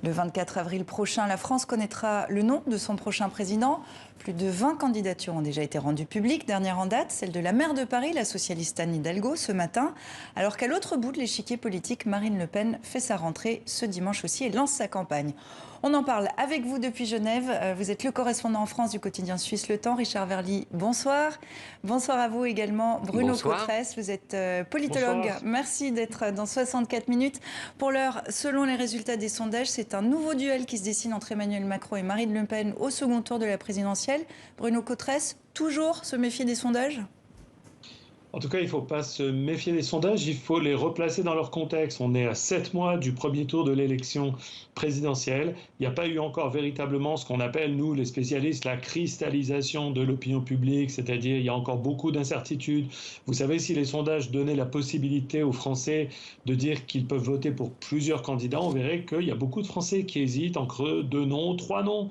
Le 24 avril prochain, la France connaîtra le nom de son prochain président. Plus de 20 candidatures ont déjà été rendues publiques. Dernière en date, celle de la maire de Paris, la socialiste Anne Hidalgo, ce matin. Alors qu'à l'autre bout de l'échiquier politique, Marine Le Pen fait sa rentrée ce dimanche aussi et lance sa campagne. On en parle avec vous depuis Genève. Vous êtes le correspondant en France du quotidien suisse Le Temps. Richard Verly, bonsoir. Bonsoir à vous également. Bruno Cotresse, vous êtes politologue. Bonsoir. Merci d'être dans 64 minutes. Pour l'heure, selon les résultats des sondages, c'est un nouveau duel qui se dessine entre Emmanuel Macron et Marine Le Pen au second tour de la présidentielle. Bruno Cotresse, toujours se méfier des sondages ? En tout cas, il ne faut pas se méfier des sondages, il faut les replacer dans leur contexte. On est à 7 mois du premier tour de l'élection présidentielle. Il n'y a pas eu encore véritablement ce qu'on appelle, nous, les spécialistes, la cristallisation de l'opinion publique, c'est-à-dire il y a encore beaucoup d'incertitudes. Vous savez, si les sondages donnaient la possibilité aux Français de dire qu'ils peuvent voter pour plusieurs candidats, on verrait qu'il y a beaucoup de Français qui hésitent entre 2 noms, 3 noms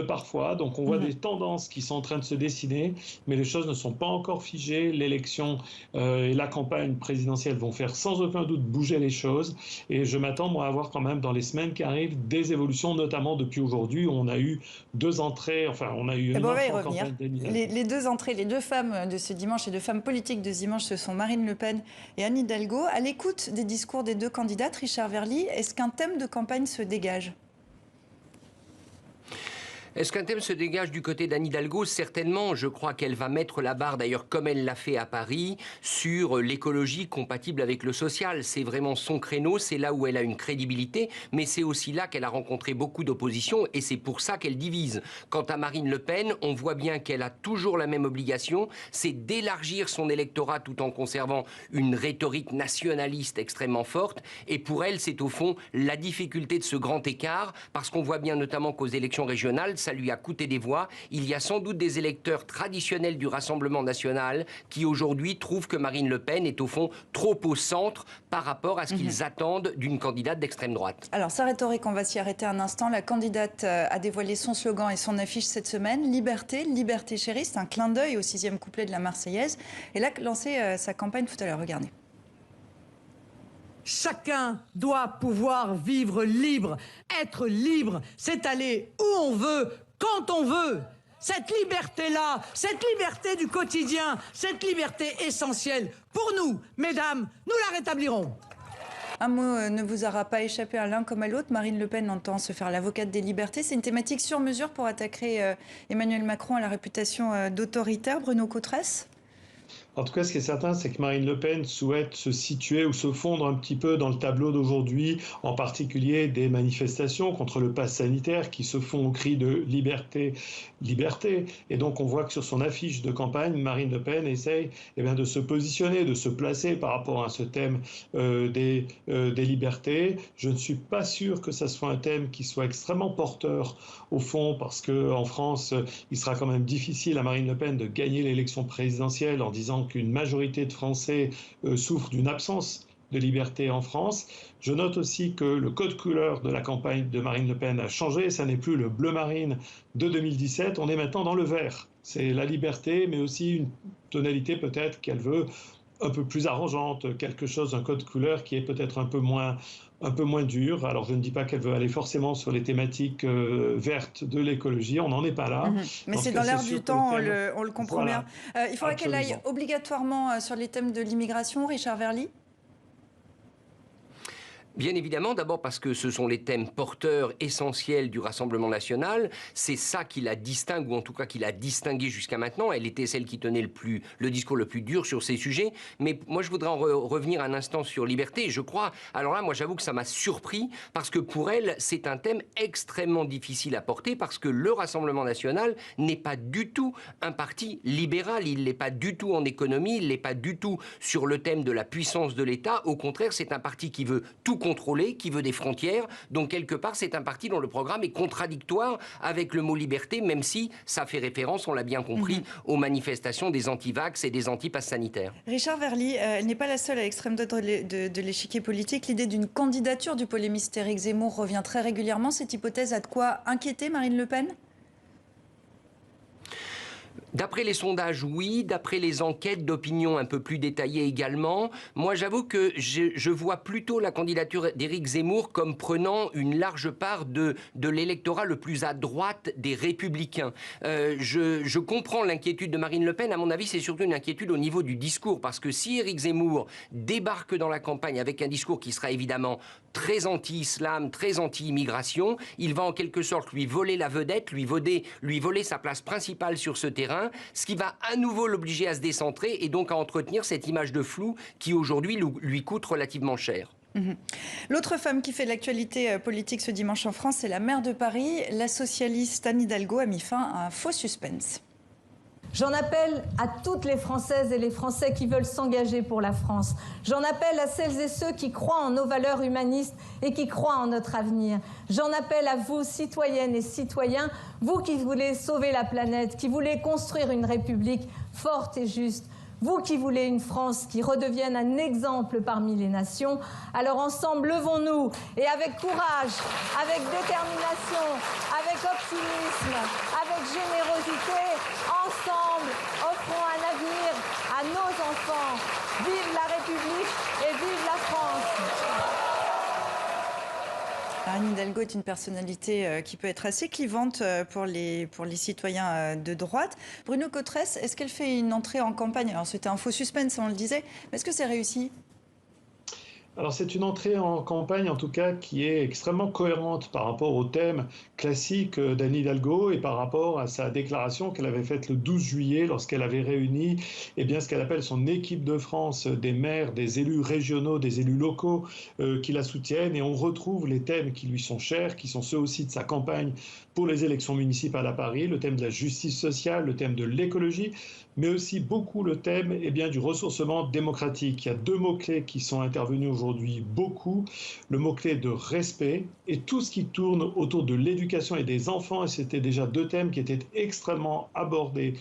parfois. Donc on voit des tendances qui sont en train de se dessiner, mais les choses ne sont pas encore figées. L'élection et la campagne présidentielle vont faire sans aucun doute bouger les choses. Et je m'attends, moi, à voir quand même dans les semaines qui arrivent des évolutions, notamment depuis aujourd'hui, où on a eu 2 entrées, enfin, on a eu une campagne les 2 entrées, les 2 femmes de ce dimanche, les 2 femmes politiques de ce dimanche, ce sont Marine Le Pen et Anne Hidalgo. À l'écoute des discours des 2 candidates, Richard Verly, est-ce qu'un thème de campagne se dégage ? Est-ce qu'un thème se dégage du côté d'Anne Hidalgo ? Certainement. Je crois qu'elle va mettre la barre, d'ailleurs, comme elle l'a fait à Paris, sur l'écologie compatible avec le social. C'est vraiment son créneau, c'est là où elle a une crédibilité, mais c'est aussi là qu'elle a rencontré beaucoup d'opposition et c'est pour ça qu'elle divise. Quant à Marine Le Pen, on voit bien qu'elle a toujours la même obligation, c'est d'élargir son électorat tout en conservant une rhétorique nationaliste extrêmement forte. Et pour elle, c'est au fond la difficulté de ce grand écart, parce qu'on voit bien notamment qu'aux élections régionales, ça lui a coûté des voix. Il y a sans doute des électeurs traditionnels du Rassemblement national qui aujourd'hui trouvent que Marine Le Pen est au fond trop au centre par rapport à ce qu'ils attendent d'une candidate d'extrême droite. Alors sa rhétorique, on va s'y arrêter un instant. La candidate a dévoilé son slogan et son affiche cette semaine. Liberté, liberté chérie, c'est un clin d'œil au 6e couplet de la Marseillaise. Elle a lancé sa campagne tout à l'heure, regardez. Chacun doit pouvoir vivre libre. Être libre, c'est aller où on veut, quand on veut. Cette liberté-là, cette liberté du quotidien, cette liberté essentielle, pour nous, mesdames, nous la rétablirons. Un mot ne vous aura pas échappé à l'un comme à l'autre. Marine Le Pen entend se faire l'avocate des libertés. C'est une thématique sur mesure pour attaquer Emmanuel Macron à la réputation d'autoritaire. Bruno Cotresse ? En tout cas, ce qui est certain, c'est que Marine Le Pen souhaite se situer ou se fondre un petit peu dans le tableau d'aujourd'hui, en particulier des manifestations contre le pass sanitaire qui se font au cri de liberté, liberté. Et donc, on voit que sur son affiche de campagne, Marine Le Pen essaye de se positionner, de se placer par rapport à ce thème des libertés. Je ne suis pas sûr que ça soit un thème qui soit extrêmement porteur au fond, parce qu'en France, il sera quand même difficile à Marine Le Pen de gagner l'élection présidentielle en disant qu'une majorité de Français souffrent d'une absence de liberté en France. Je note aussi que le code couleur de la campagne de Marine Le Pen a changé. Ça n'est plus le bleu marine de 2017. On est maintenant dans le vert. C'est la liberté, mais aussi une tonalité peut-être qu'elle veut un peu plus arrangeante, quelque chose, un code couleur qui est peut-être un peu moins dur. Alors, je ne dis pas qu'elle veut aller forcément sur les thématiques vertes de l'écologie. On n'en est pas là. Mais c'est dans l'air du temps, on le comprend bien. Il faudra qu'elle aille obligatoirement sur les thèmes de l'immigration, Richard Verly ? Bien évidemment, d'abord parce que ce sont les thèmes porteurs essentiels du Rassemblement national. C'est ça qui la distingue, ou en tout cas qui l'a distinguée jusqu'à maintenant. Elle était celle qui tenait le discours le plus dur sur ces sujets. Mais moi, je voudrais en revenir un instant sur liberté. Je crois, alors là, moi, j'avoue que ça m'a surpris, parce que pour elle, c'est un thème extrêmement difficile à porter, parce que le Rassemblement national n'est pas du tout un parti libéral. Il n'est pas du tout en économie, il n'est pas du tout sur le thème de la puissance de l'État. Au contraire, c'est un parti qui veut tout contrôlé, qui veut des frontières. Donc, quelque part, c'est un parti dont le programme est contradictoire avec le mot liberté, même si ça fait référence, on l'a bien compris, aux manifestations des anti-vax et des anti-pass sanitaires. Richard Verly, elle n'est pas la seule à l'extrême droite de l'échiquier politique. L'idée d'une candidature du polémiste Éric Zemmour revient très régulièrement. Cette hypothèse a de quoi inquiéter Marine Le Pen ? D'après les sondages, oui. D'après les enquêtes d'opinion un peu plus détaillées également, moi j'avoue que je vois plutôt la candidature d'Éric Zemmour comme prenant une large part de l'électorat le plus à droite des Républicains. Je comprends l'inquiétude de Marine Le Pen. À mon avis, c'est surtout une inquiétude au niveau du discours. Parce que si Éric Zemmour débarque dans la campagne avec un discours qui sera évidemment très anti-islam, très anti-immigration, il va en quelque sorte lui voler la vedette, lui voler sa place principale sur ce terrain, ce qui va à nouveau l'obliger à se décentrer et donc à entretenir cette image de flou qui aujourd'hui lui coûte relativement cher. L'autre femme qui fait l'actualité politique ce dimanche en France, c'est la maire de Paris. La socialiste Anne Hidalgo a mis fin à un faux suspense. J'en appelle à toutes les Françaises et les Français qui veulent s'engager pour la France. J'en appelle à celles et ceux qui croient en nos valeurs humanistes et qui croient en notre avenir. J'en appelle à vous, citoyennes et citoyens, vous qui voulez sauver la planète, qui voulez construire une République forte et juste. Vous qui voulez une France qui redevienne un exemple parmi les nations, alors ensemble, levons-nous et avec courage, avec détermination, avec optimisme, avec générosité, ensemble, offrons un avenir à nos enfants. Vive la République et vive la France! Anne Hidalgo est une personnalité qui peut être assez clivante pour les citoyens de droite. Bruno Cotresse, est-ce qu'elle fait une entrée en campagne? Alors c'était un faux suspense, on le disait, mais est-ce que c'est réussi? Alors c'est une entrée en campagne en tout cas qui est extrêmement cohérente par rapport au thème classique d'Anne Hidalgo et par rapport à sa déclaration qu'elle avait faite le 12 juillet lorsqu'elle avait réuni ce qu'elle appelle son équipe de France, des maires, des élus régionaux, des élus locaux qui la soutiennent, et on retrouve les thèmes qui lui sont chers, qui sont ceux aussi de sa campagne pour les élections municipales à Paris, le thème de la justice sociale, le thème de l'écologie, mais aussi beaucoup le thème du ressourcement démocratique. Il y a deux mots-clés qui sont intervenus aujourd'hui beaucoup, le mot-clé de respect et tout ce qui tourne autour de l'éducation et des enfants, et c'était déjà deux thèmes qui étaient extrêmement abordés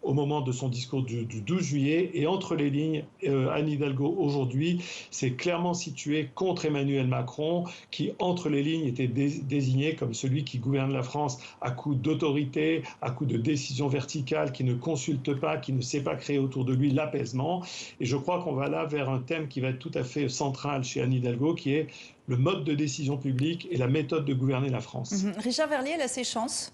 au moment de son discours du 12 juillet. Et entre les lignes, Anne Hidalgo aujourd'hui s'est clairement située contre Emmanuel Macron, qui entre les lignes était désigné comme celui qui gouverne la France à coup d'autorité, à coup de décision verticale, qui ne consulte pas, qui ne sait pas créer autour de lui l'apaisement. Et je crois qu'on va là vers un thème qui va être tout à fait central chez Anne Hidalgo, qui est le mode de décision publique et la méthode de gouverner la France. Richard Verlier, elle a ses chances?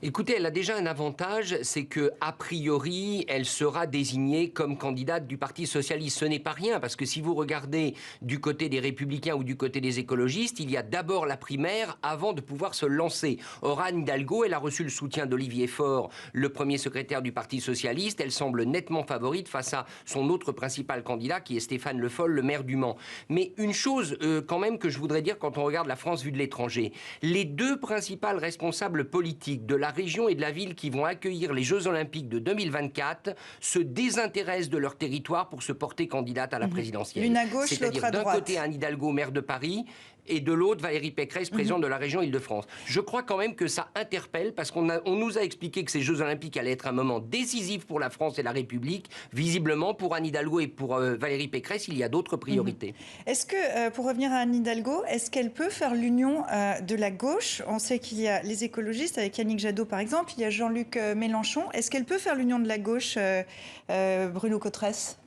Écoutez, elle a déjà un avantage, c'est que a priori, elle sera désignée comme candidate du Parti socialiste. Ce n'est pas rien, parce que si vous regardez du côté des Républicains ou du côté des écologistes, il y a d'abord la primaire avant de pouvoir se lancer. Or, Anne Hidalgo, elle a reçu le soutien d'Olivier Faure, le premier secrétaire du Parti socialiste. Elle semble nettement favorite face à son autre principal candidat, qui est Stéphane Le Foll, le maire du Mans. Mais une chose quand même que je voudrais dire quand on regarde la France vue de l'étranger, les deux principales responsables politiques de la région et de la ville qui vont accueillir les Jeux Olympiques de 2024 se désintéressent de leur territoire pour se porter candidate à la présidentielle. L'une à gauche, l'autre à droite. D'un côté Anne Hidalgo, maire de Paris, et de l'autre Valérie Pécresse, présidente de la région Île-de-France. Je crois quand même que ça interpelle, parce qu'on nous a expliqué que ces Jeux Olympiques allaient être un moment décisif pour la France et la République. Visiblement, pour Anne Hidalgo et pour Valérie Pécresse, il y a d'autres priorités. Est-ce que, pour revenir à Anne Hidalgo, est-ce qu'elle peut faire l'union de la gauche? On sait qu'il y a les écologistes, avec Yannick Jadot par exemple, il y a Jean-Luc Mélenchon. Est-ce qu'elle peut faire l'union de la gauche, Bruno Cotresse?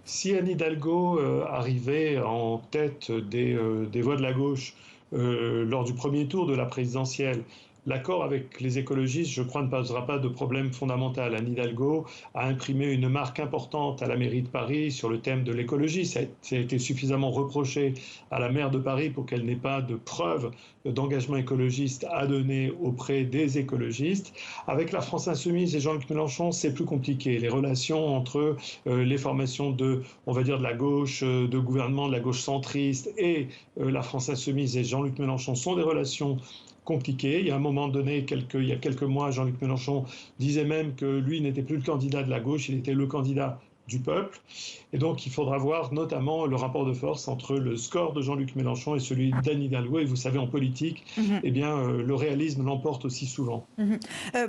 Si Anne Hidalgo arrivait en tête des voix de la gauche lors du premier tour de la présidentielle, l'accord avec les écologistes, je crois, ne posera pas de problème fondamental. Anne Hidalgo a imprimé une marque importante à la mairie de Paris sur le thème de l'écologie. Ça a été suffisamment reproché à la maire de Paris pour qu'elle n'ait pas de preuve d'engagement écologiste à donner auprès des écologistes. Avec la France Insoumise et Jean-Luc Mélenchon, c'est plus compliqué. Les relations entre les formations de la gauche, de gouvernement, de la gauche centriste et la France Insoumise et Jean-Luc Mélenchon sont des relations compliqué. Il y a un moment donné, il y a quelques mois, Jean-Luc Mélenchon disait même que lui n'était plus le candidat de la gauche, il était le candidat du peuple. Et donc, il faudra voir notamment le rapport de force entre le score de Jean-Luc Mélenchon et celui d'Anne Hidalgo. Et vous savez, en politique, eh bien, le réalisme l'emporte aussi souvent.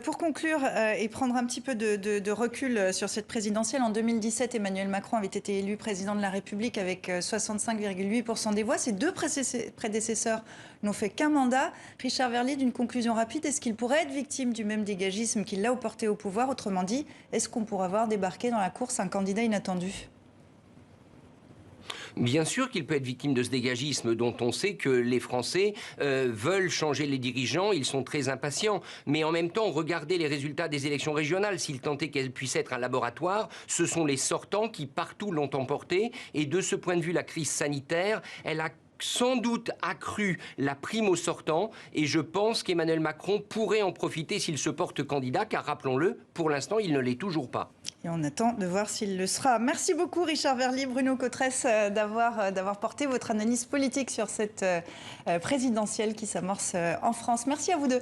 Pour conclure et prendre un petit peu de recul sur cette présidentielle, en 2017, Emmanuel Macron avait été élu président de la République avec 65,8% des voix. Ses deux prédécesseurs n'ont fait qu'un mandat. Richard Verlier, d'une conclusion rapide, est-ce qu'il pourrait être victime du même dégagisme qui l'a porté au pouvoir? Autrement dit, est-ce qu'on pourra voir débarquer dans la course un candidat inattendu? Bien sûr qu'il peut être victime de ce dégagisme dont on sait que les Français veulent changer les dirigeants, ils sont très impatients. Mais en même temps, regardez les résultats des élections régionales. S'il tentait qu'elles puissent être un laboratoire, ce sont les sortants qui partout l'ont emporté. Et de ce point de vue, la crise sanitaire, elle a sans doute accru la prime aux sortants et je pense qu'Emmanuel Macron pourrait en profiter s'il se porte candidat, car rappelons-le, pour l'instant, il ne l'est toujours pas. Et on attend de voir s'il le sera. Merci beaucoup Richard Verlier, Bruno Cotresse, d'avoir porté votre analyse politique sur cette présidentielle qui s'amorce en France. Merci à vous deux.